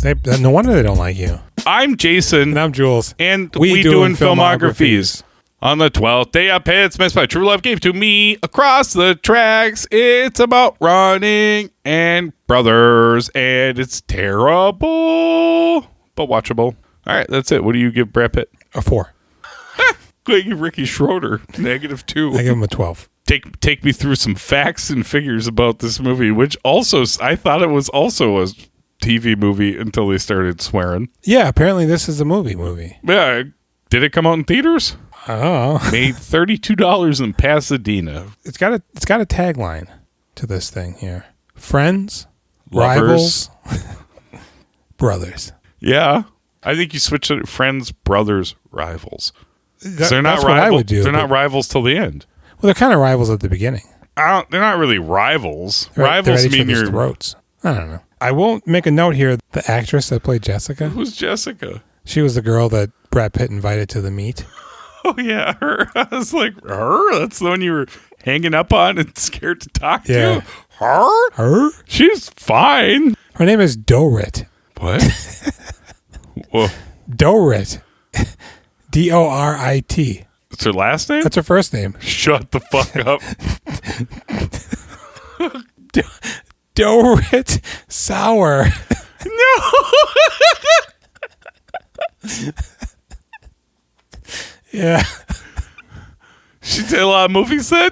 No wonder they don't like you. I'm Jason. And I'm Jules. And we doing filmographies. On the 12th day of Pitt, Smith by True Love gave to me across the tracks. It's about running and brothers, and it's terrible, but watchable. All right, that's it. What do you give Brad Pitt? A 4. I give Ricky Schroeder -2. I give him a 12. Take me through some facts and figures about this movie, which also, I thought it was also a TV movie until they started swearing. Yeah, apparently this is a movie. Yeah, did it come out in theaters? Oh, Made $32 in Pasadena. It's got a tagline to this thing here: friends, Lovers. rivals, brothers. Yeah, I think you switch it: friends, brothers, rivals. They're not That's what I would do. They're not rivals till the end. Well, they're kind of rivals at the beginning. They're not really rivals. They're Rivals at each mean other's you're. throats. I don't know. I will make a note here: the actress that played Jessica. Who's Jessica? She was the girl that Brad Pitt invited to the meet. Oh yeah, her. I was like, her. That's the one you were hanging up on and scared to talk Yeah. to. Her. Her? She's fine. Her name is Dorit. What? Whoa. Dorit. Dorit. It's her last name? That's her first name. Shut the fuck up. Dorit Sour. No. Yeah. She did a lot of movies then?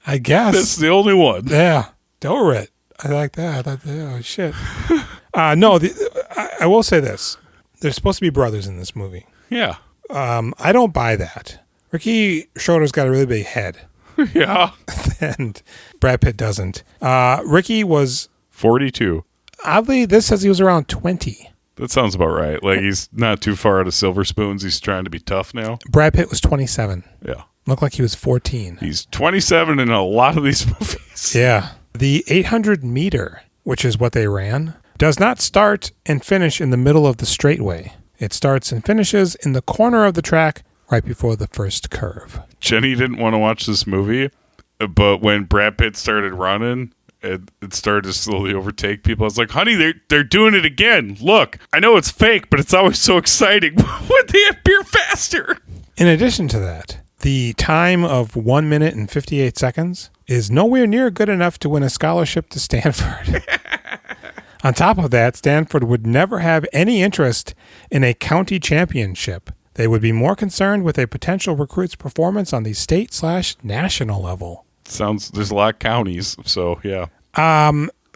I guess. That's the only one. Yeah. Dorit. I like that. Oh, shit. No, I will say this. There's supposed to be brothers in this movie. Yeah. I don't buy that. Ricky Schroeder's got a really big head. Yeah. And Brad Pitt doesn't. Ricky was 42. oddly, this says he was around 20. That sounds about right. Like, he's not too far out of Silver Spoons. He's trying to be tough now. Brad Pitt was 27. Yeah. Looked like he was 14. He's 27 in a lot of these movies. Yeah. The 800 meter, which is what they ran, does not start and finish in the middle of the straightaway. It starts and finishes in the corner of the track right before the first curve. Jenny didn't want to watch this movie, but when Brad Pitt started running, it started to slowly overtake people. I was like, honey, they're doing it again. Look, I know it's fake, but it's always so exciting when they appear faster. In addition to that, the time of 1 minute and 58 seconds is nowhere near good enough to win a scholarship to Stanford. On top of that, Stanford would never have any interest in a county championship. They would be more concerned with a potential recruit's performance on the state/national level. There's a lot of counties, so yeah.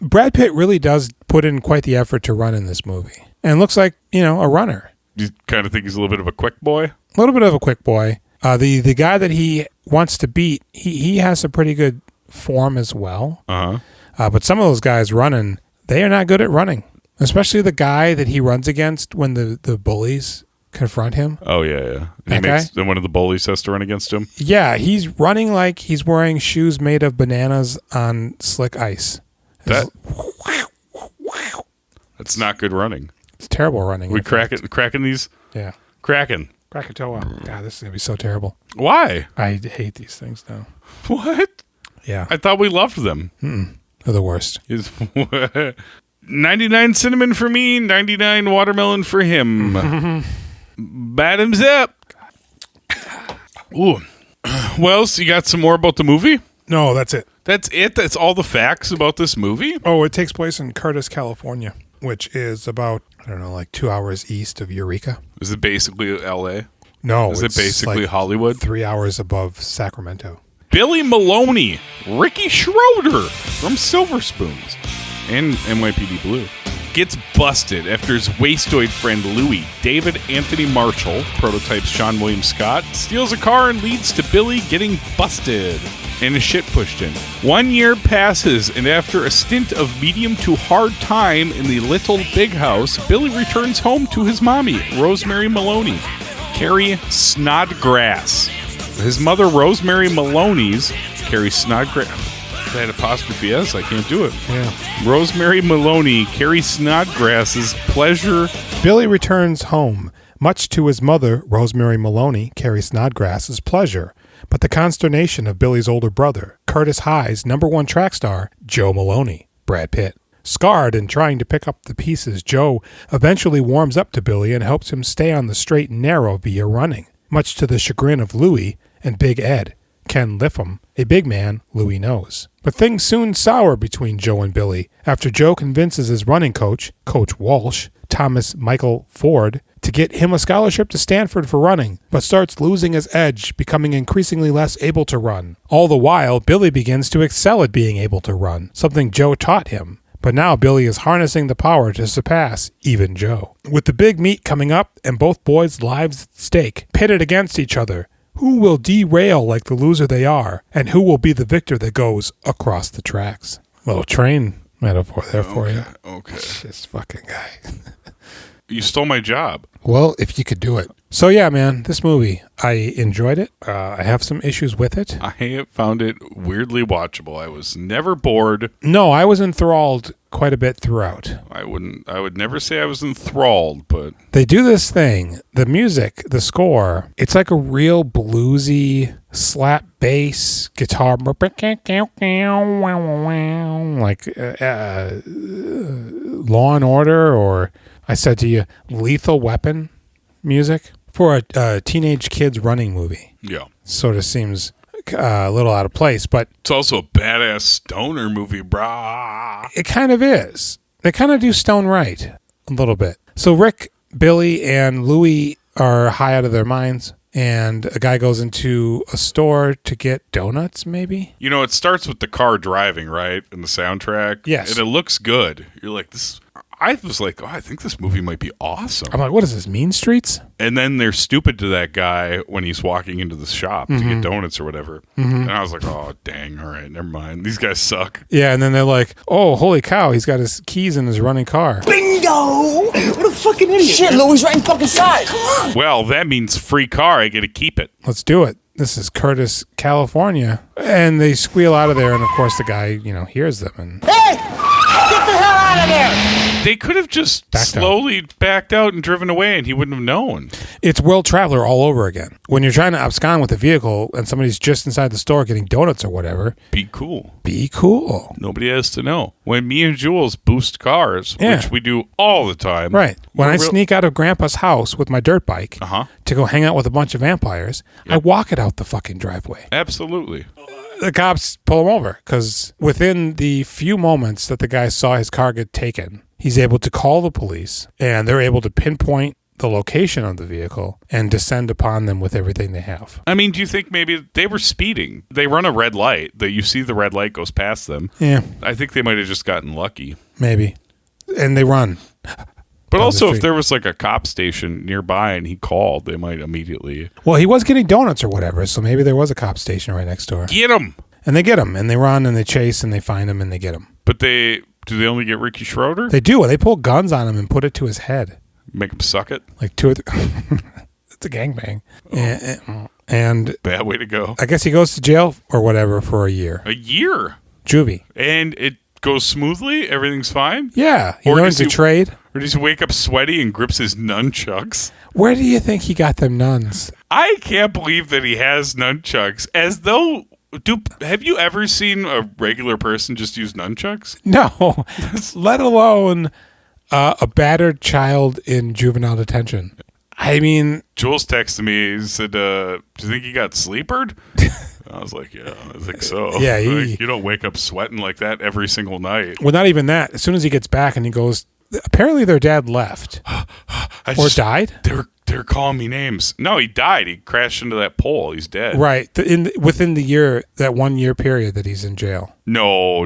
Brad Pitt really does put in quite the effort to run in this movie. And looks like, a runner. You kind of think he's a little bit of a quick boy? A little bit of a quick boy. The guy that he wants to beat, he has a pretty good form as well. Uh-huh. But some of those guys running, they are not good at running. Especially the guy that he runs against when the bullies confront him. Oh, yeah. Then one of the bullies has to run against him? Yeah, he's running like he's wearing shoes made of bananas on slick ice. That's not good running. It's terrible running. We cracking these? Yeah. Cracking. Krakatoa. God, this is going to be so terrible. Why? I hate these things now. What? Yeah. I thought we loved them. They're the worst. 99 cinnamon for me, 99 watermelon for him. Bottoms up. Ooh. Well, so you got some more about the movie? No, that's it. That's it? That's all the facts about this movie? Oh, it takes place in Curtis, California, which is about, 2 hours east of Eureka. Is it basically L.A.? No. Is it basically Hollywood? 3 hours above Sacramento. Billy Maloney, Ricky Schroeder from Silver Spoons and NYPD Blue gets busted after his wastoid friend Louie, David Anthony Marshall, prototypes Sean William Scott, steals a car and leads to Billy getting busted and his shit pushed in. 1 year passes, and after a stint of medium to hard time in the Little Big House, Billy returns home to his mommy, Rosemary Maloney, Carrie Snodgrass. His mother, Rosemary Maloney's, Carrie Snodgrass. That apostrophe S, I can't do it. Yeah. Rosemary Maloney, Carrie Snodgrass's pleasure. Billy returns home, much to his mother, Rosemary Maloney, Carrie Snodgrass's pleasure, but the consternation of Billy's older brother, Curtis High's #1 track star, Joe Maloney, Brad Pitt. Scarred and trying to pick up the pieces, Joe eventually warms up to Billy and helps him stay on the straight and narrow via running, much to the chagrin of Louie and Big Ed, Ken Liffam, a big man Louie knows. But things soon sour between Joe and Billy after Joe convinces his running coach, Coach Walsh, Thomas Michael Ford, to get him a scholarship to Stanford for running, but starts losing his edge, becoming increasingly less able to run. All the while, Billy begins to excel at being able to run, something Joe taught him. But now Billy is harnessing the power to surpass even Joe. With the big meet coming up and both boys' lives at stake, pitted against each other, who will derail like the loser they are, and who will be the victor that goes across the tracks? Little train metaphor there for you. Okay. This fucking guy. You stole my job. Well, if you could do it. So yeah, man, this movie, I enjoyed it. I have some issues with it. I found it weirdly watchable. I was never bored. No, I was enthralled quite a bit throughout. I would never say I was enthralled, but They do this thing, the music, the score, it's like a real bluesy slap bass guitar, like Law and Order, or I said to you, Lethal Weapon music for a teenage kid's running movie. yeah. Sort of seems a little out of place, but It's also a badass stoner movie, brah. it kind of is. They kind of do Stone right a little bit. So Rick, Billy, and Louie are high out of their minds, and a guy goes into a store to get donuts, maybe? You know, it starts with the car driving, right? And the soundtrack. Yes. And it looks good. You're like, this. I was like, oh, I think this movie might be awesome. I'm like, what is this, Mean Streets? And then they're stupid to that guy when he's walking into the shop to get donuts or whatever. And I was like, oh, dang. All right, never mind. These guys suck. Yeah, and then they're like, oh, holy cow, he's got his keys in his running car. Bingo! What a fucking idiot. Shit, Louie's right in fucking side. Come on. Well, that means free car. I get to keep it. Let's do it. This is Curtis, California. And they squeal out of there, and of course the guy, hears them. And Hey! Get the hell out of there! They could have just slowly backed out and driven away, and he wouldn't have known. it's World Traveler all over again. When you're trying to abscond with a vehicle and somebody's just inside the store getting donuts or whatever, Be cool. be cool. Nobody has to know. When me and Jules boost cars, Yeah. which we do all the time. Right. When we're I real- sneak out of Grandpa's house with my dirt bike to go hang out with a bunch of vampires, I walk it out the fucking driveway. Absolutely. The cops pull him over because within the few moments that the guy saw his car get taken, he's able to call the police, and they're able to pinpoint the location of the vehicle and descend upon them with everything they have. I mean, do you think maybe they were speeding? They run a red light. That you see the red light goes past them. Yeah, I think they might have just gotten lucky. maybe. And they run. But Down the also, if street. there was like a cop station nearby and he called, they might immediately Well, he was getting donuts or whatever, so maybe there was a cop station right next door. get him. And they get him, and they run, and they chase, and they find him, and they get him. But do they only get Ricky Schroeder? They do. They pull guns on him and put it to his head. Make him suck it? Like two or three. It's a gangbang. And Bad way to go. I guess he goes to jail or whatever for a year. A year. Juvie. And it goes smoothly? Everything's fine? Yeah. He Or learns does to he- trade. Or does he wake up sweaty and grips his nunchucks? Where do you think he got them nuns? I can't believe that he has nunchucks. As though... have you ever seen a regular person just use nunchucks? No. Let alone a battered child in juvenile detention. I mean... Jules texted me. He said, do you think he got sleepered? I was like, yeah, I think so. Yeah, Like, you don't wake up sweating like that every single night. Well, not even that. As soon as he gets back and he goes... Apparently their dad left. Or died? They're calling me names. No, he died. He crashed into that pole. He's dead. Right. Within the year, that 1 year period that he's in jail. No.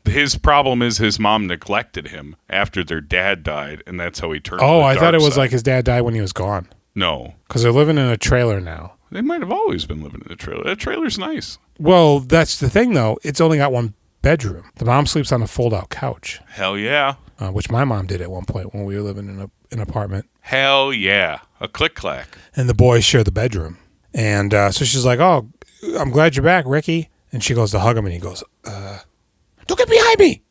His problem is his mom neglected him after their dad died, and that's how he turned. Oh, to the I thought dark it was side. like his dad died when he was gone. No, Because they're living in a trailer now. they might have always been living in a trailer. That trailer's nice. Well, that's the thing, though. It's only got one bedroom. The mom sleeps on a fold-out couch, Hell yeah. which my mom did at one point when we were living in an apartment. Hell yeah. A click clack. And the boys share the bedroom. And so she's like, oh, I'm glad you're back, Ricky. And she goes to hug him, and he goes, don't get behind me.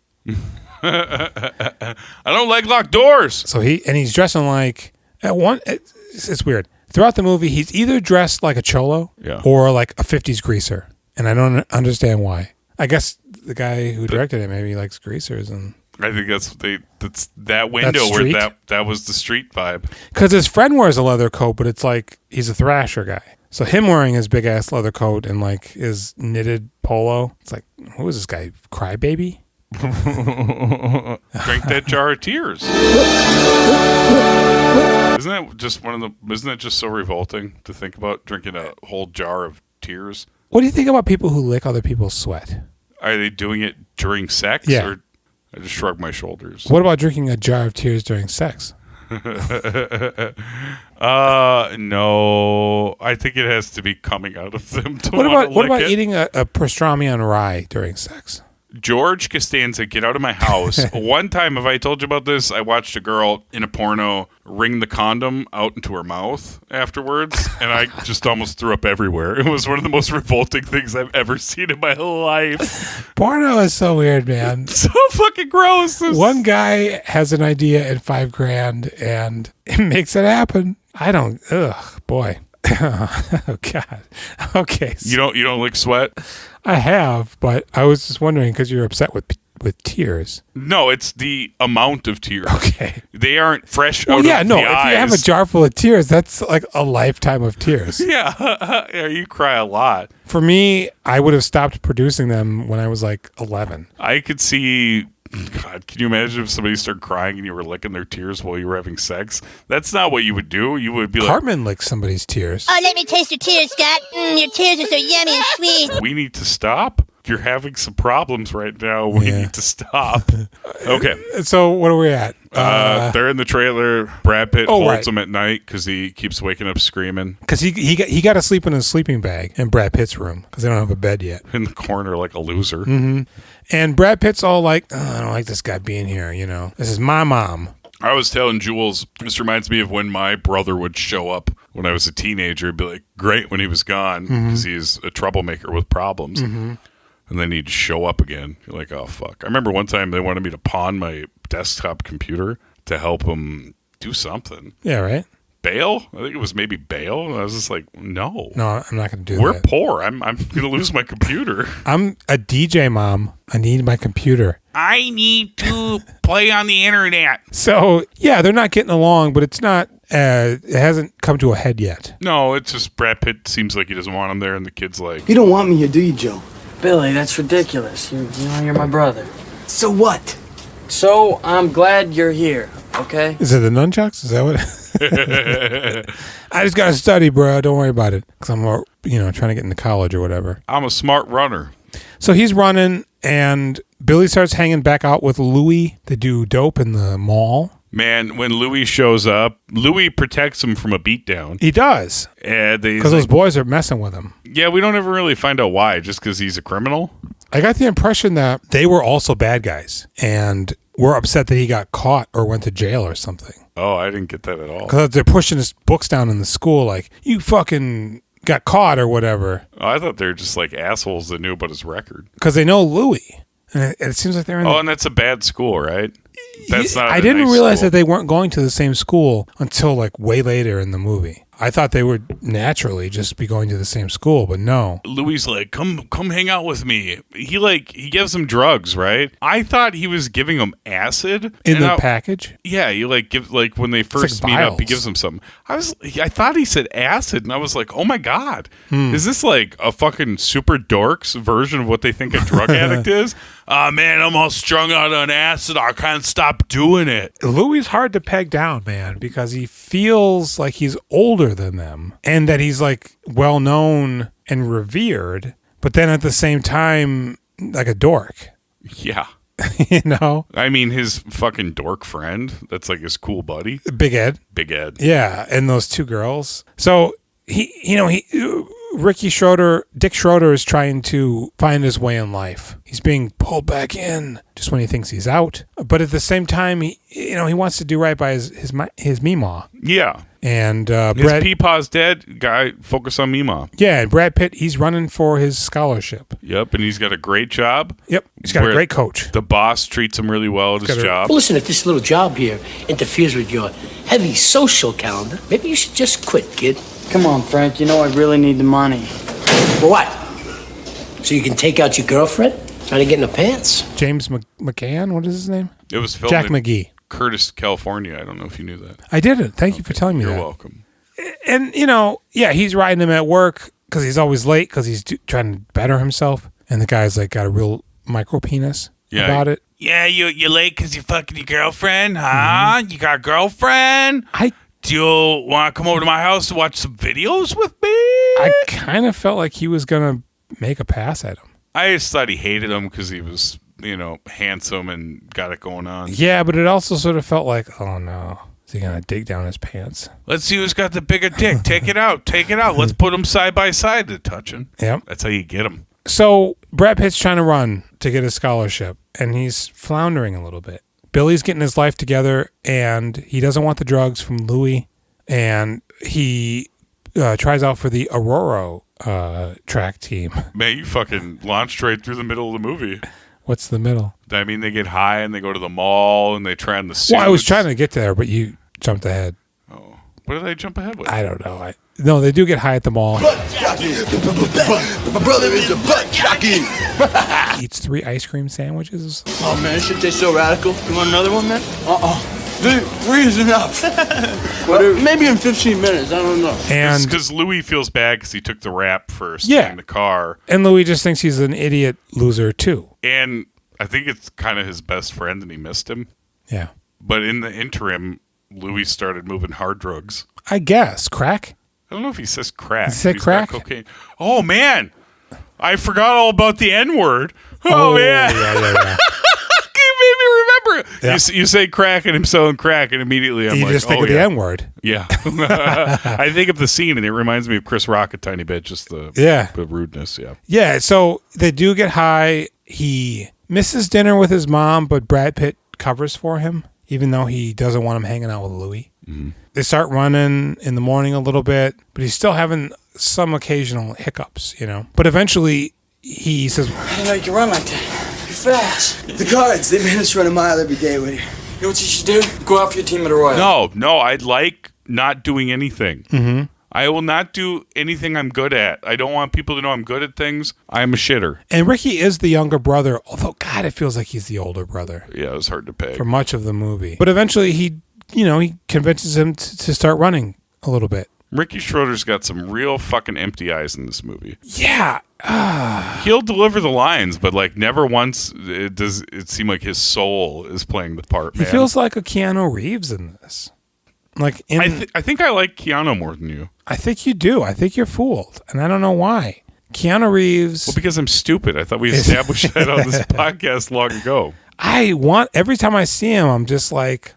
I don't like locked doors. So he's dressing like it's weird. Throughout the movie, he's either dressed like a cholo Yeah. or like a 50s greaser. And I don't understand why. I guess the guy who directed it. Maybe he likes greasers, and I think that's that window where that was the street vibe. Because his friend wears a leather coat, but it's like he's a Thrasher guy. So him wearing his big ass leather coat and like his knitted polo, it's like, who is this guy? Crybaby? Drink that jar of tears. Isn't that just so revolting to think about, drinking a whole jar of tears? What do you think about people who lick other people's sweat? Are they doing it during sex? Yeah. Or I just shrug my shoulders. What about drinking a jar of tears during sex? No. I think it has to be coming out of them. What about eating a pastrami on rye during sex? George Costanza, get out of my house. One time, have I told you about this? I watched a girl in a porno wring the condom out into her mouth afterwards, and I just almost threw up everywhere. It was one of the most revolting things I've ever seen in my life. Porno is so weird, man. So fucking gross. One guy has an idea at $5,000 and it makes it happen. I don't. Ugh, boy. Oh God. Okay. So you don't lick sweat? I have, but I was just wondering because you're upset with tears. No, it's the amount of tears. Okay. They aren't fresh Well, out yeah, of no. the If eyes. you have a jar full of tears, that's like a lifetime of tears. Yeah, you cry a lot. For me, I would have stopped producing them when I was like 11. I could see. God, can you imagine if somebody started crying and you were licking their tears while you were having sex? That's not what you would do. You would be Cartman licks somebody's tears. Oh, let me taste your tears, Scott. Your tears are so yummy and sweet. we need to stop. You're having some problems right now. We need to stop. Okay. So what are we at? They're in the trailer. Brad Pitt holds them right. at night because he keeps waking up screaming. Because he got to sleep in a sleeping bag in Brad Pitt's room because they don't have a bed yet. In the corner like a loser. Mm-hmm. And Brad Pitt's all like, oh, I don't like this guy being here, you know. This is my mom. I was telling Jules, this reminds me of when my brother would show up when I was a teenager. It'd be like, great when he was gone because he's a troublemaker with problems. Mm-hmm. And then he'd show up again. You're like, oh, fuck. I remember one time they wanted me to pawn my desktop computer to help him do something. Yeah, right? Bail? I think it was maybe bail. And I was just like, no. No, I'm not going to do We're that. poor. I'm going to lose my computer. I'm a DJ, Mom. I need my computer. I need to play on the internet. So, yeah, they're not getting along, but it's not, it hasn't come to a head yet. No, it's just Brad Pitt seems like he doesn't want him there, and the kid's like... You don't want me here, do you, Joe? Billy, that's ridiculous. You're my brother. So what? So, I'm glad you're here, okay? Is it the nunchucks? Is that what? I just got to study, bro. Don't worry about it. Because I'm, trying to get into college or whatever. I'm a smart runner. So he's running, and Billy starts hanging back out with Louie to do dope in the mall. Man, when Louis shows up, Louis protects him from a beatdown. He does. Because those boys are messing with him. Yeah, we don't ever really find out why, just because he's a criminal. I got the impression that they were also bad guys and were upset that he got caught or went to jail or something. Oh, I didn't get that at all. Because they're pushing his books down in the school like, you fucking got caught or whatever. Oh, I thought they were just like assholes that knew about his record. Because they know Louis. And it seems like they're in and that's a bad school, right? That's not. I didn't realize that they weren't going to the same school until like way later in the movie. I thought they would naturally just be going to the same school, but no. Louis like, come hang out with me. He gives him drugs, right? I thought he was giving him acid in the package. Yeah, you give when they first meet up, he gives him something. I thought he said acid, and I was like, oh my god, is this like a fucking super dorks version of what they think a drug addict is? Man, I'm all strung out on acid. I can't stop doing it. Louis is hard to peg down, man, because he feels like he's older than them and that he's like well known and revered, but then at the same time, like a dork. Yeah. You know? I mean, his fucking dork friend, that's like his cool buddy. Big Ed. Yeah, and those two girls. So Dick Schroeder is trying to find his way in life. He's being pulled back in just when he thinks he's out. But at the same time, he wants to do right by his Meemaw. Yeah. And his Peepaw's dead. Guy, focus on Meemaw. Yeah, and Brad Pitt, he's running for his scholarship. Yep, and he's got a great job. Yep, he's got a great coach. The boss treats him really well at his job. Well, listen, if this little job here interferes with your heavy social calendar, maybe you should just quit, kid. Come on, Frank. You know I really need the money. For what? So you can take out your girlfriend? Trying to get in the pants. James McCann, what is his name? It was filmed Jack in McGee. Curtis, California. I don't know if you knew that. I didn't. Thank you for telling me You're that. welcome. And, he's riding him at work because he's always late because he's trying to better himself. And the guy's like got a real micro penis about it. Yeah, you're late because you're fucking your girlfriend, huh? You got a girlfriend? Do you want to come over to my house to watch some videos with me? I kind of felt like he was going to make a pass at him. I just thought he hated him because he was, handsome and got it going on. Yeah, but it also sort of felt like, oh no, is he going to dig down his pants? Let's see who's got the bigger dick. Take it out. Let's put them side by side to touching. Yep. That's how you get them. So Brad Pitt's trying to run to get a scholarship, and he's floundering a little bit. Billy's getting his life together, and he doesn't want the drugs from Louis, and he tries out for the Aurora track team. Man, you fucking launched right through the middle of the movie. What's the middle? I mean, they get high and they go to the mall and they try on the suits. Well, I was trying to get there, but you jumped ahead. Oh, what did I jump ahead with? I don't know. No, they do get high at the mall. My brother is a butt jockey. Eats 3 ice cream sandwiches. Oh man, this shit tastes so radical. You want another one, man? Three is enough. Maybe in 15 minutes. I don't know. And because Louis feels bad because he took the rap first Yeah. in the car. And Louis just thinks he's an idiot loser too. And I think it's kind of his best friend and he missed him. Yeah. But in the interim, Louis started moving hard drugs. I guess. Crack? I don't know if he says crack. He said He's got crack? cocaine. Oh, man. I forgot all about the N-word. Oh, man. Yeah. You made me remember. Yeah. You say crack and him selling crack, and immediately I'm You like, just think oh, of the yeah. N-word. Yeah. I think of the scene, and it reminds me of Chris Rock a tiny bit, just the rudeness, yeah. Yeah, so they do get high. He misses dinner with his mom, but Brad Pitt covers for him, even though he doesn't want him hanging out with Louis. Mm-hmm. They start running in the morning a little bit, but he's still having some occasional hiccups, But eventually, he says, I didn't know you could run like that. You're fast. The guards, they made us run a mile every day with you. You know what you should do? Go out for your team at a Royal. No, I like not doing anything. Mm-hmm. I will not do anything I'm good at. I don't want people to know I'm good at things. I'm a shitter. and Ricky is the younger brother, although, God, it feels like he's the older brother Yeah, it was hard to pay. for much of the movie. But eventually, he convinces him to start running a little bit. Ricky Schroeder's got some real fucking empty eyes in this movie. Yeah. He'll deliver the lines, but like never once does it seem like his soul is playing the part. He Man. feels like a Keanu Reeves in this. Like I think I like Keanu more than you. I think you do. I think you're fooled, and I don't know why. Keanu Reeves. Well, because I'm stupid. I thought we established that on this podcast long ago. Every time I see him, I'm just like,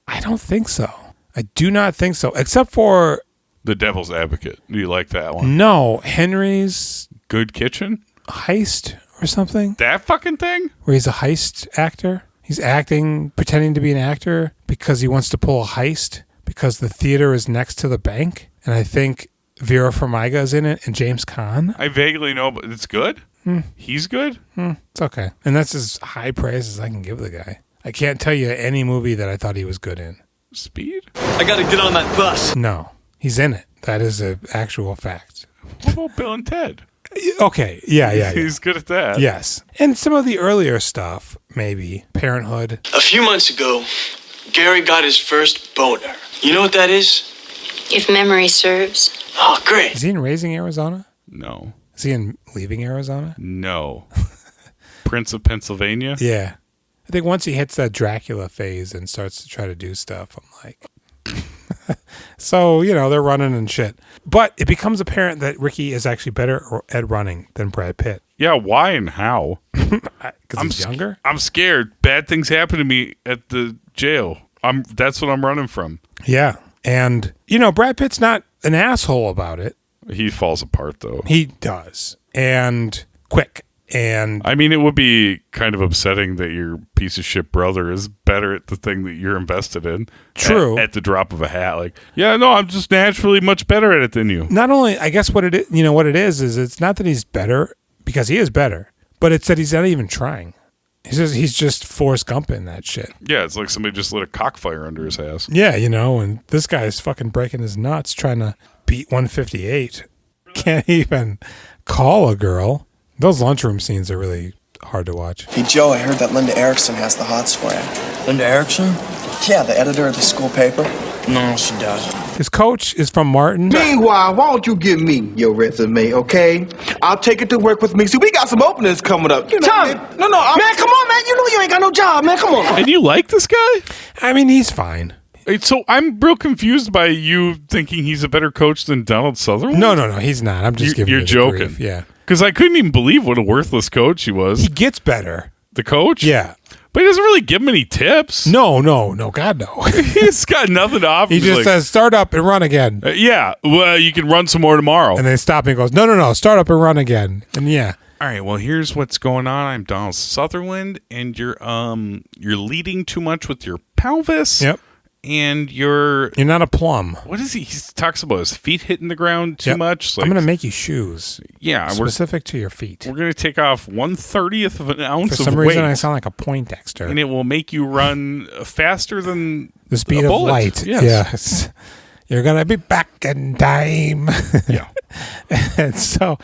I don't think so. I do not think so, except for The Devil's Advocate. Do you like that one? no Henry's Good Kitchen? Heist or something, That fucking thing? where he's a heist actor. He's pretending to be an actor because he wants to pull a heist because the theater is next to the bank, and I think Vera Farmiga is in it and James Caan. I vaguely know, but it's good. He's good. It's okay, and that's as high praise as I can give the guy. I can't tell you any movie that I thought he was good in. Speed? I gotta get on that bus. No, he's in it. That is an actual fact. What about Bill and Ted? Okay, yeah. He's good at that. Yes, and some of the earlier stuff, maybe Parenthood. A few months ago, Gary got his first boner. You know what that is? If memory serves. Oh, great. Is he in Raising Arizona? No. Is he in Leaving Arizona? No. Prince of Pennsylvania? Yeah. I think once he hits that Dracula phase and starts to try to do stuff, I'm like... So, they're running and shit. But it becomes apparent that Ricky is actually better at running than Brad Pitt. Yeah, why and how? Because he's younger? I'm scared. Bad things happen to me at the jail. That's what I'm running from. Yeah. And, Brad Pitt's not an asshole about it. He falls apart, though. He does. And quick. And I mean, it would be kind of upsetting that your piece of shit brother is better at the thing that you're invested in. True. At the drop of a hat. Like, yeah, no, I'm just naturally much better at it than you. not only, I guess what it is, what it is it's not that he's better, because he is better, but it's that he's not even trying. He's just Forrest Gump in that shit. Yeah, it's like somebody just lit a cockfire under his ass. Yeah, and this guy's fucking breaking his nuts trying to beat 158. Can't even call a girl. Those lunchroom scenes are really hard to watch. Hey, Joe, I heard that Linda Erickson has the hots for you. Linda Erickson? Yeah, the editor of the school paper. No, she doesn't. His coach is from Martin. Meanwhile, why don't you give me your resume, okay? I'll take it to work with me. See, we got some openings coming up. You know, Tommy! Man, man, come on, man. You know you ain't got no job, man. Come on. And you like this guy? I mean, he's fine. So I'm real confused by you thinking he's a better coach than Donald Sutherland? No, he's not. I'm just giving you You're the joking. grief. Yeah. Because I couldn't even believe what a worthless coach he was. He gets better. The coach? Yeah. But he doesn't really give him any tips. No, God, no. He's got nothing to offer. He just says, start up and run again. Yeah, well, you can run some more tomorrow. And then stop and goes, no, start up and run again. And yeah. All right, well, here's what's going on. I'm Donald Sutherland, and you're leading too much with your pelvis. Yep. And you're not a plum. What is he talks about his feet hitting the ground too much. I'm going to make you shoes. Yeah. Specific to your feet. We're going to take off 1/30th of an ounce of weight. For some reason, I sound like a Poindexter. And it will make you run faster than the speed a of bullet. light. Yes. You're going to be back in time. Yeah. And so,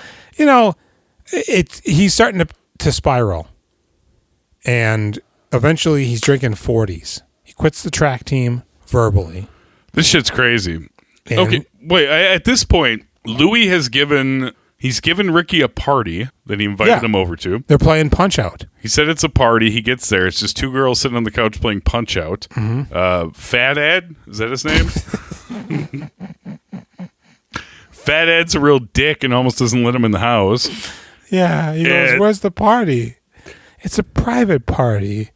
he's starting to spiral. And eventually he's drinking 40s. He quits the track team verbally. This shit's crazy. And okay, wait. At this point, Louis has given Ricky a party that he invited him over to. They're playing Punch-Out. He said it's a party. He gets there. It's just two girls sitting on the couch playing Punch-Out. Mm-hmm. Fat Ed, is that his name? Fat Ed's a real dick and almost doesn't let him in the house. Yeah, he goes, where's the party? It's a private party.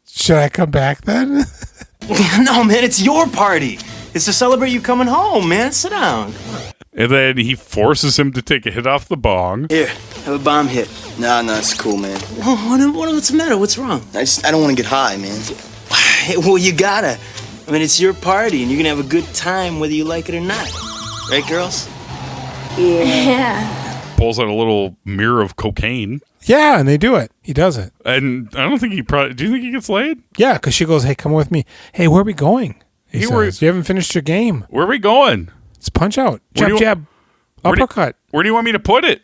Should I come back then? No, man, it's your party. It's to celebrate you coming home, man. Sit down. And then he forces him to take a hit off the bong. Here, have a bomb hit. Nah, it's cool, man. What's the matter? What's wrong? I don't want to get high, man. Well, you gotta. I mean, it's your party, and you're gonna have a good time whether you like it or not. Right, girls? Yeah. Pulls out a little mirror of cocaine. Yeah, and they do it. He does it. And I don't think do you think he gets laid? Yeah, because she goes, hey, come with me. Hey, where are we going? He says, you haven't finished your game. Where are we going? It's Punch-Out. Jab, uppercut. Where do you want me to put it?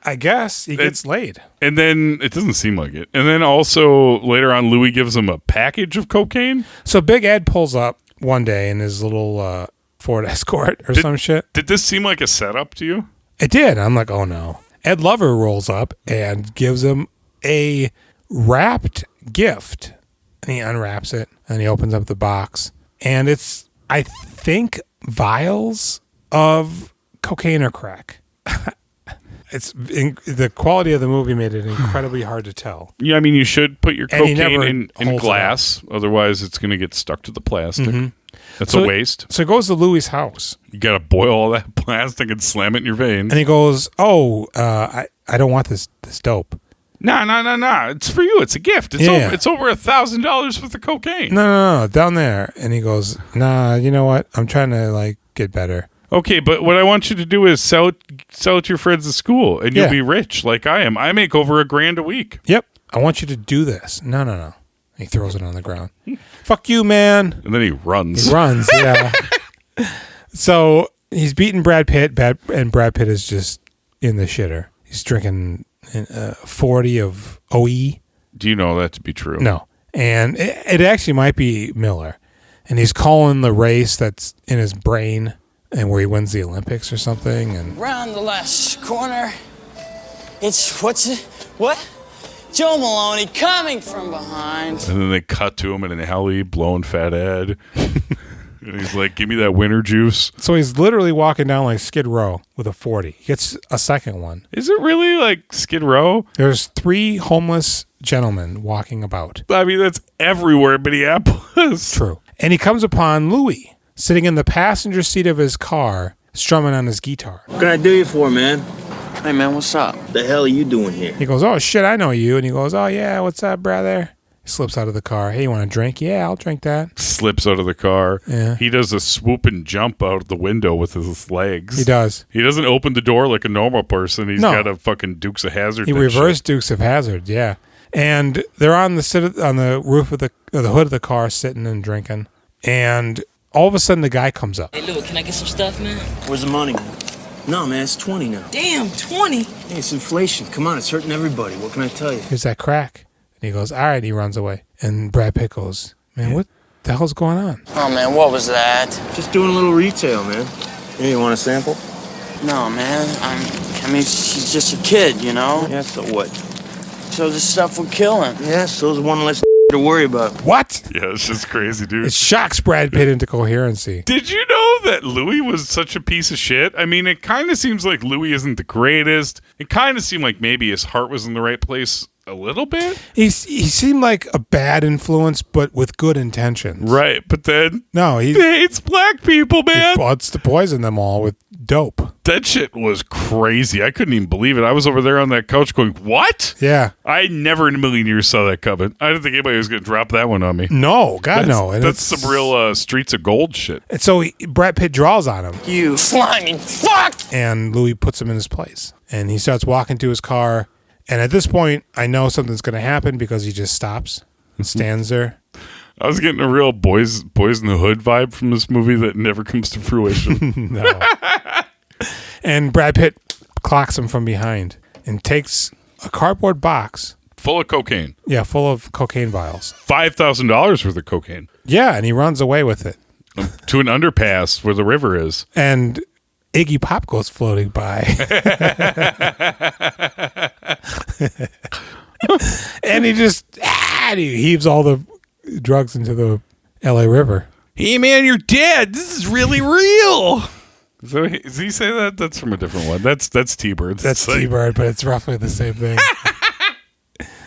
I guess he gets laid. And then, it doesn't seem like it. And then also, later on, Louis gives him a package of cocaine. So Big Ed pulls up one day in his little Ford Escort or some shit. Did this seem like a setup to you? It did. I'm like, oh no. Ed Lover rolls up and gives him a wrapped gift. And he unwraps it and he opens up the box. And it's, I think, vials of cocaine or crack. The quality of the movie made it incredibly hard to tell. Yeah, I mean, you should put your cocaine in holds glass. Otherwise, it's going to get stuck to the plastic. Mm-hmm. That's a waste. So he goes to Louis' house. You got to boil all that plastic and slam it in your veins. And he goes, I don't want this dope. No. It's for you. It's a gift. It's over $1,000 worth of cocaine. No, down there. And he goes, nah, you know what? I'm trying to get better. Okay, but what I want you to do is sell it to your friends at school, and you'll be rich like I am. I make over $1,000 a week. Yep. I want you to do this. No. He throws it on the ground. Fuck you, man. And then he runs. Yeah. So he's beating Brad Pitt, and Brad Pitt is just in the shitter. He's drinking 40 of OE. Do you know that to be true? No. And it actually might be Miller. And he's calling the race that's in his brain and where he wins the Olympics or something. And round the last corner. It's, what? Joe Maloney coming from behind. And then they cut to him in an alley blowing Fat Ed. And he's like, give me that winter juice. So he's literally walking down like Skid Row with a 40. He gets a second one. Is it really like Skid Row? There's 3 homeless gentlemen walking about. I mean, that's everywhere in Minneapolis. True. And he comes upon Louis sitting in the passenger seat of his car, strumming on his guitar. What can I do you for, man? Hey, man, what's up? The hell are you doing here? He goes, oh, shit, I know you. And he goes, oh, yeah, what's up, brother? He slips out of the car. Hey, you want a drink? Yeah, I'll drink that. Slips out of the car. Yeah. He does a swoop and jump out the window with his legs. He does. He doesn't open the door like a normal person. He's got a fucking Dukes of Hazzard. He reversed Dukes of Hazzard, yeah. And they're on the roof of the hood of the car sitting and drinking. And all of a sudden, the guy comes up. Hey, Lou, can I get some stuff, man? Where's the money, man? No, man, it's 20 now. Damn, 20. Hey, it's inflation. Come on, it's hurting everybody. What can I tell you? Here's that crack. And he goes, all right, he runs away. And Brad Pitt goes, man, what the hell's going on? Oh, man, what was that? Just doing a little retail, man. Hey, you want a sample? No, man, I mean, she's just a kid, you know? Yeah, so what? So this stuff will kill him. Yeah, so's one less to worry about. What? Yeah, it's just crazy, dude. It shocks Brad Pitt into coherency. Did you know that Louis was such a piece of shit? I mean, it kind of seems like Louis isn't the greatest. It kind of seemed like maybe his heart was in the right place a little bit. He seemed like a bad influence, but with good intentions. Right, but then No, he hates black people, man. wants to poison them all with dope. That shit was crazy. I couldn't even believe it. I was over there on that couch going, what? Yeah. I never in a million years saw that coming. I didn't think anybody was going to drop that one on me. No, God, no. And That's some real Streets of Gold shit. And so Brad Pitt draws on him, You slimy fuck! and Louis puts him in his place. And he starts walking to his car. And at this point, I know something's going to happen because he just stops and stands there. I was getting a real Boys in the Hood vibe from this movie that never comes to fruition. No. And Brad Pitt clocks him from behind and takes a cardboard box. Full of cocaine. Yeah, full of cocaine vials. $5,000 worth of cocaine. Yeah, and he runs away with it. To an underpass where the river is. And Iggy Pop goes floating by. And he just he heaves all the drugs into the LA River. Hey, man, you're dead. This is really real. So does he say that? That's from a different one. That's T-Bird. That's T-Bird, but it's roughly the same thing.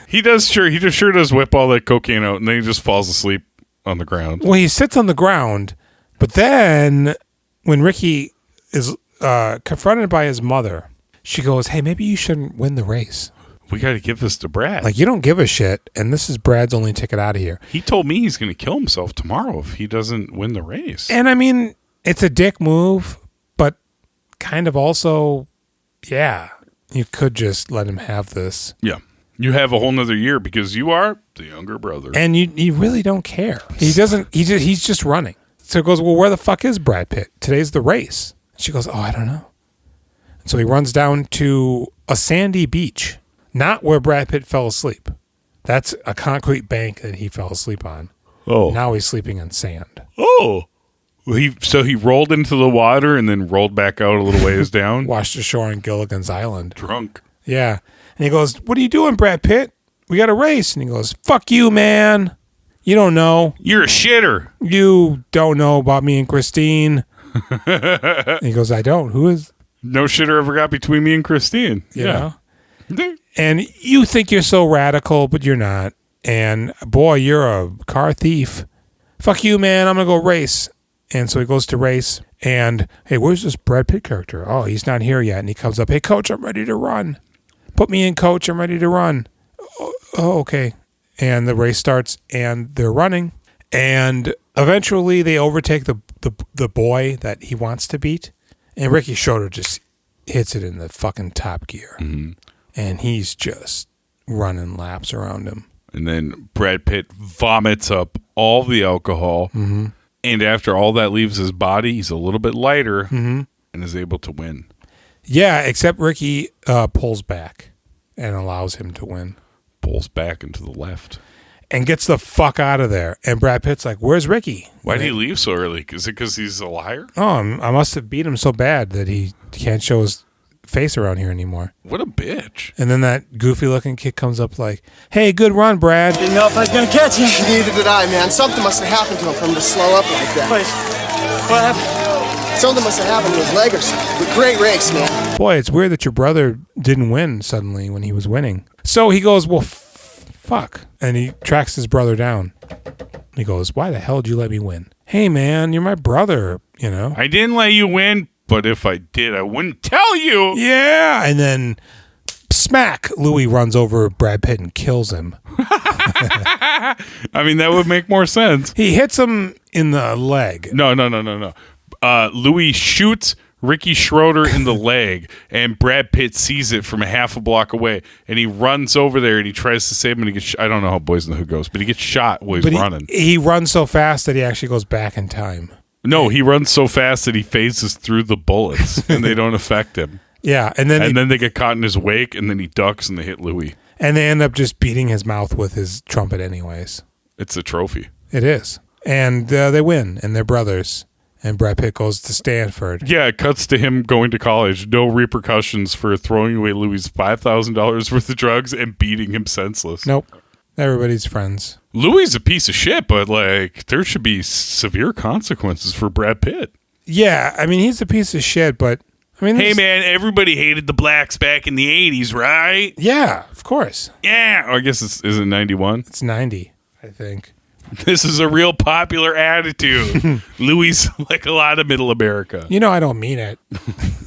He just sure does whip all that cocaine out, and then he just falls asleep on the ground. Well, he sits on the ground, but then when Ricky is confronted by his mother, she goes, hey, maybe you shouldn't win the race. We got to give this to Brad. Like, you don't give a shit, and this is Brad's only ticket out of here. He told me he's going to kill himself tomorrow if he doesn't win the race. And I mean, it's a dick move, but kind of also, yeah, you could just let him have this. Yeah. You have a whole nother year because you are the younger brother. And you really don't care. He's just running. So he goes, well, where the fuck is Brad Pitt? Today's the race. She goes, oh, I don't know. So he runs down to a sandy beach, not where Brad Pitt fell asleep. That's a concrete bank that he fell asleep on. Oh. Now he's sleeping in sand. Oh. So he rolled into the water and then rolled back out a little ways down? Washed ashore on Gilligan's Island. Drunk. Yeah. And he goes, what are you doing, Brad Pitt? We got a race. And he goes, fuck you, man. You don't know. You're a shitter. You don't know about me and Christine. And he goes, I don't. Who is? No shitter ever got between me and Christine. You know? And you think you're so radical, but you're not. And boy, you're a car thief. Fuck you, man. I'm going to go race. And so he goes to race. And, hey, where's this Brad Pitt character? Oh, he's not here yet. And he comes up, hey, coach, I'm ready to run. Put me in, coach. I'm ready to run. Oh, okay. And the race starts, and they're running. And eventually they overtake the boy that he wants to beat. And Ricky Schroeder just hits it in the fucking top gear. Mm-hmm. And he's just running laps around him. And then Brad Pitt vomits up all the alcohol. Mm-hmm. And after all that leaves his body, he's a little bit lighter Mm-hmm. and is able to win. Yeah, except Ricky pulls back and allows him to win. Pulls back into the left. And gets the fuck out of there. And Brad Pitt's like, where's Ricky? Why did he leave so early? Is it because he's a liar? Oh, I must have beat him so bad that he can't show his face around here anymore. What a bitch. And then that goofy looking kid comes up like, hey, good run, Brad. Didn't know if I was gonna catch him. Neither did I, man. Something must have happened to him for him to slow up like that. Wait, what happened? Something must have happened to his leg or something. But great race, man. Boy, it's weird that your brother didn't win suddenly when he was winning. So he goes, well, fuck. And he tracks his brother down. He goes, why the hell did you let me win? Hey, man, you're my brother, you know? I didn't let you win, but if I did, I wouldn't tell you. Yeah. And then smack, Louis runs over Brad Pitt and kills him. I mean, that would make more sense. He hits him in the leg. No. Louis shoots Ricky Schroeder in the leg, and Brad Pitt sees it from a half a block away, and he runs over there and he tries to save him, and he gets I don't know how Boys in the Hood goes, but he gets shot while he's running. He runs so fast that he actually goes back in time. No, he runs so fast that he phases through the bullets and they don't affect him. Yeah, and then they get caught in his wake, and then he ducks and they hit Louis. And they end up just beating his mouth with his trumpet anyways. It's a trophy. It is. And they win, and they're brothers. And Brad Pitt goes to Stanford. Yeah, it cuts to him going to college. No repercussions for throwing away Louis' $5,000 worth of drugs and beating him senseless. Nope. Everybody's friends. Louis is a piece of shit, but like there should be severe consequences for Brad Pitt. Yeah, I mean, he's a piece of shit, but I mean, hey man, everybody hated the blacks back in the 80s, right? Yeah, of course. Yeah, I guess is it 91? It's 90, I think. This is a real popular attitude. Louis, like a lot of middle America. You know, I don't mean it.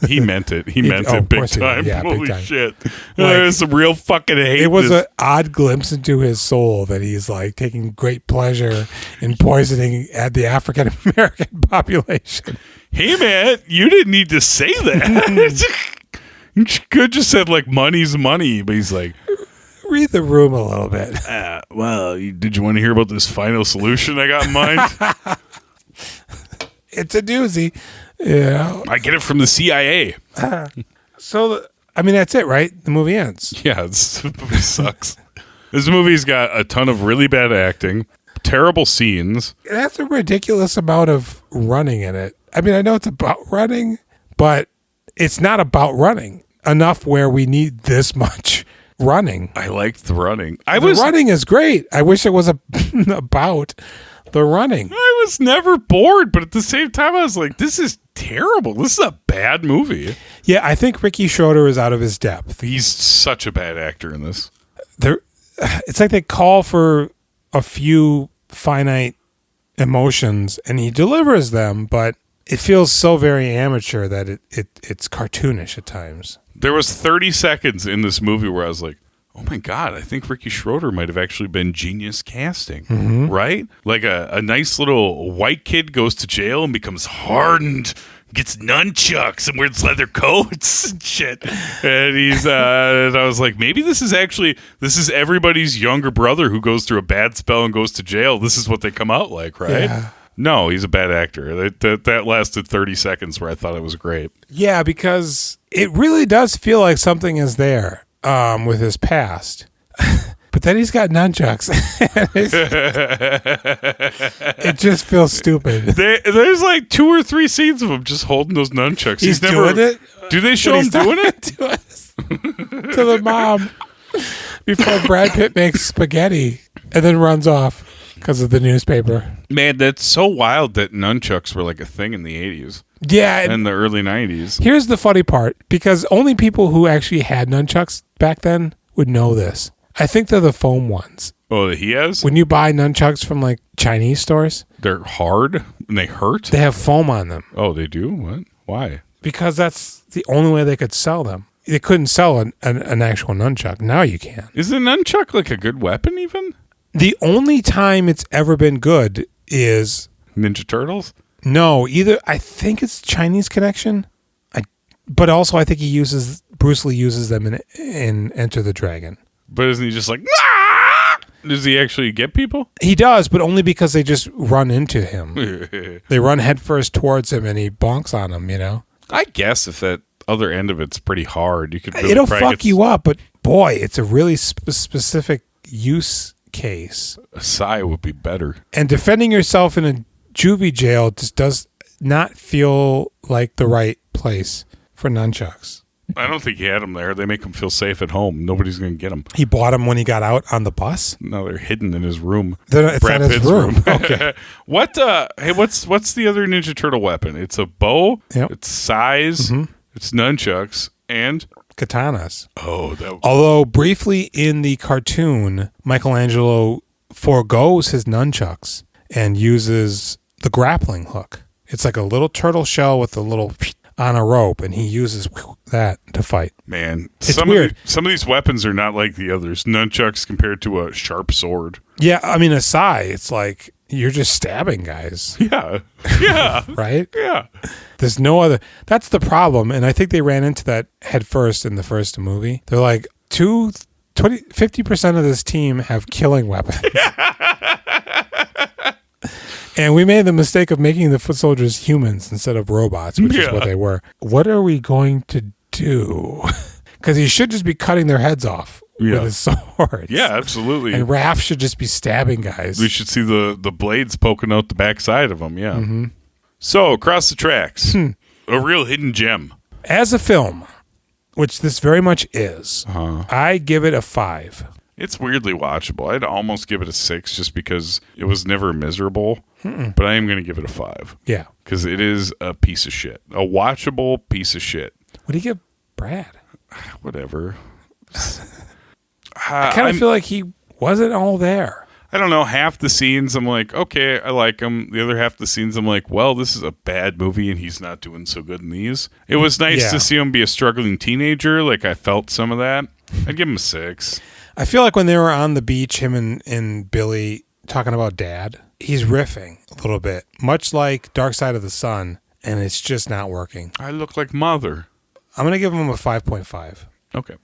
He meant it. He meant it big time. Yeah, Holy big time. shit. Like, There's some real fucking hate. It was an odd glimpse into his soul that he's like taking great pleasure in poisoning at the African American population. Hey man, you didn't need to say that. You could just said like money's money, but he's like, read the room a little bit. Well, did you want to hear about this final solution I got in mind? It's a doozy. Yeah, I get it from the CIA. So, I mean, that's it, right? The movie ends. Yeah, this movie sucks. This movie's got a ton of really bad acting, terrible scenes. It has a ridiculous amount of running in it. I mean, I know it's about running, but it's not about running enough where we need this much running. I liked the running. Running is great. I wish it was about the running. I was never bored, but at the same time, I was like, this is terrible. This is a bad movie. Yeah, I think Ricky Schroeder is out of his depth. He's such a bad actor in this. It's like they call for a few finite emotions, and he delivers them, but it feels so very amateur that it's cartoonish at times. There was 30 seconds in this movie where I was like, oh my God, I think Ricky Schroeder might have actually been genius casting, right? Like a nice little white kid goes to jail and becomes hardened, gets nunchucks and wears leather coats and shit. And and I was like, maybe this is everybody's younger brother who goes through a bad spell and goes to jail. This is what they come out like, right? Yeah. No, he's a bad actor. That lasted 30 seconds where I thought it was great. Yeah, because it really does feel like something is there with his past. But then he's got nunchucks. It just feels stupid. There's like 2 or 3 scenes of him just holding those nunchucks. He's never doing it? Do they show him doing it? To the mom before Brad Pitt makes spaghetti and then runs off because of the newspaper. Man, that's so wild that nunchucks were like a thing in the 80s. Yeah. And the early 90s. Here's the funny part, because only people who actually had nunchucks back then would know this. I think they're the foam ones. Oh, that he has? When you buy nunchucks from like Chinese stores, they're hard and they hurt? They have foam on them. Oh, they do? What? Why? Because that's the only way they could sell them. They couldn't sell an actual nunchuck. Now you can. Is a nunchuck like a good weapon even? The only time it's ever been good is Ninja Turtles? No, I think it's Chinese Connection. But also I think Bruce Lee uses them in Enter the Dragon. But isn't he just like, ah! Does he actually get people? He does, but only because they just run into him. They run headfirst towards him and he bonks on them, you know? I guess if that other end of it's pretty hard, you could really it'll fuck you up, but boy, it's a really specific use case. A sigh would be better. And defending yourself in a juvie jail just does not feel like the right place for nunchucks. I don't think he had them there. They make him feel safe at home. Nobody's going to get them. He bought them when he got out on the bus? No, they're hidden in his room. It's not his room. Okay. What's the other Ninja Turtle weapon? It's a bow. Yep. It's size. Mm-hmm. It's nunchucks and katanas. Oh, although briefly in the cartoon, Michelangelo forgoes his nunchucks and uses the grappling hook. It's like a little turtle shell with a little on a rope, and he uses that to fight. Man, it's weird. Some of these weapons are not like the others. Nunchucks compared to a sharp sword. Yeah, I mean, a sai, it's like you're just stabbing guys. Yeah. Yeah. Right? Yeah. There's no other. That's the problem, and I think they ran into that head first in the first movie. They're like, 50% of this team have killing weapons. And we made the mistake of making the foot soldiers humans instead of robots, which is what they were. What are we going to do? Because he should just be cutting their heads off with his swords. Yeah, absolutely. And Raph should just be stabbing guys. We should see the blades poking out the backside of them, yeah. Mm-hmm. So, Across the Tracks, a real hidden gem. As a film, which this very much is, I give it a 5. It's weirdly watchable. I'd almost give it a 6 just because it was never miserable, but I am going to give it a 5. Yeah. Because it is a piece of shit. A watchable piece of shit. What do you give Brad? Whatever. I kind of feel like he wasn't all there. I don't know. Half the scenes, I'm like, okay, I like him. The other half of the scenes, I'm like, well, this is a bad movie, and he's not doing so good in these. It was nice to see him be a struggling teenager. Like, I felt some of that. I'd give him a 6. I feel like when they were on the beach, him and Billy talking about Dad, he's riffing a little bit, much like Dark Side of the Sun, and it's just not working. I look like Mother. I'm going to give him a 5.5. Okay.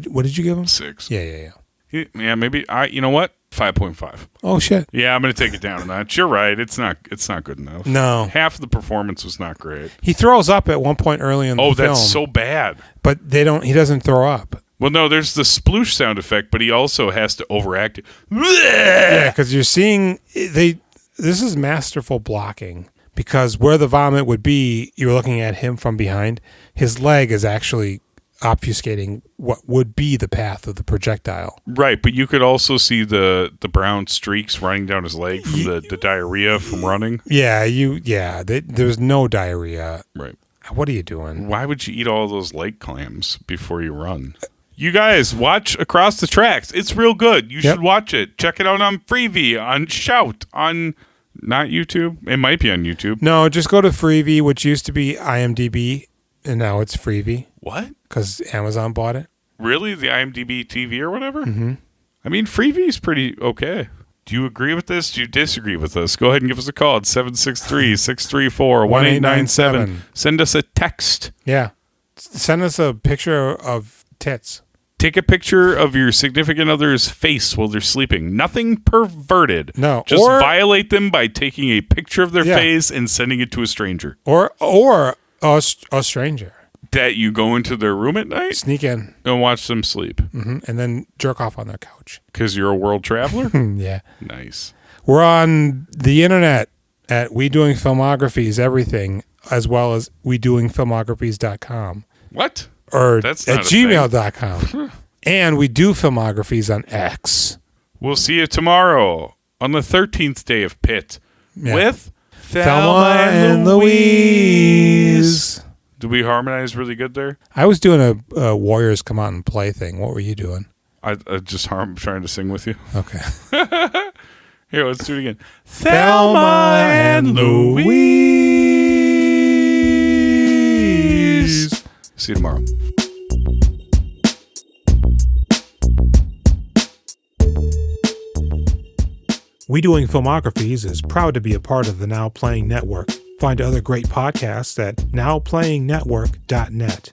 What did you give him? 6. Yeah. Yeah, maybe. You know what? 5.5. Oh, shit. Yeah, I'm going to take it down a notch. You're right. It's not good enough. No. Half of the performance was not great. He throws up at one point early in the film. Oh, that's so bad. But he doesn't throw up. Well, no, there's the sploosh sound effect, but he also has to overact it. Yeah, because you're seeing this is masterful blocking, because where the vomit would be, you're looking at him from behind. His leg is actually obfuscating what would be the path of the projectile. Right, but you could also see the brown streaks running down his leg from the diarrhea from running. Yeah, there's no diarrhea. Right. What are you doing? Why would you eat all those lake clams before you run? You guys, watch Across the Tracks. It's real good. You should watch it. Check it out on Freevee, on Shout, on not YouTube. It might be on YouTube. No, just go to Freevee, which used to be IMDb, and now it's Freevee. What? Because Amazon bought it. Really? The IMDb TV or whatever? Mm-hmm. I mean, Freevee's pretty okay. Do you agree with this? Do you disagree with us? Go ahead and give us a call at 763-634-1897. Send us a text. Yeah. Send us a picture of tits. Take a picture of your significant other's face while they're sleeping. Nothing perverted. No. Just violate them by taking a picture of their face and sending it to a stranger. Or a stranger. That you go into their room at night? Sneak in. And watch them sleep. Mm-hmm. And then jerk off on their couch. Because you're a world traveler? Yeah. Nice. We're on the internet at We Doing Filmographies Everything, as well as WeDoingFilmographies.com. What? Or That's at not gmail.com. And we do filmographies on X. We'll see you tomorrow on the 13th day of Pitt with Thelma and Louise. Did we harmonize really good there? I was doing a Warriors Come Out and Play thing. What were you doing? I just trying to sing with you. Okay. Here, let's do it again. Thelma and Louise. See you tomorrow. We Doing Filmographies is proud to be a part of the Now Playing Network. Find other great podcasts at nowplayingnetwork.net.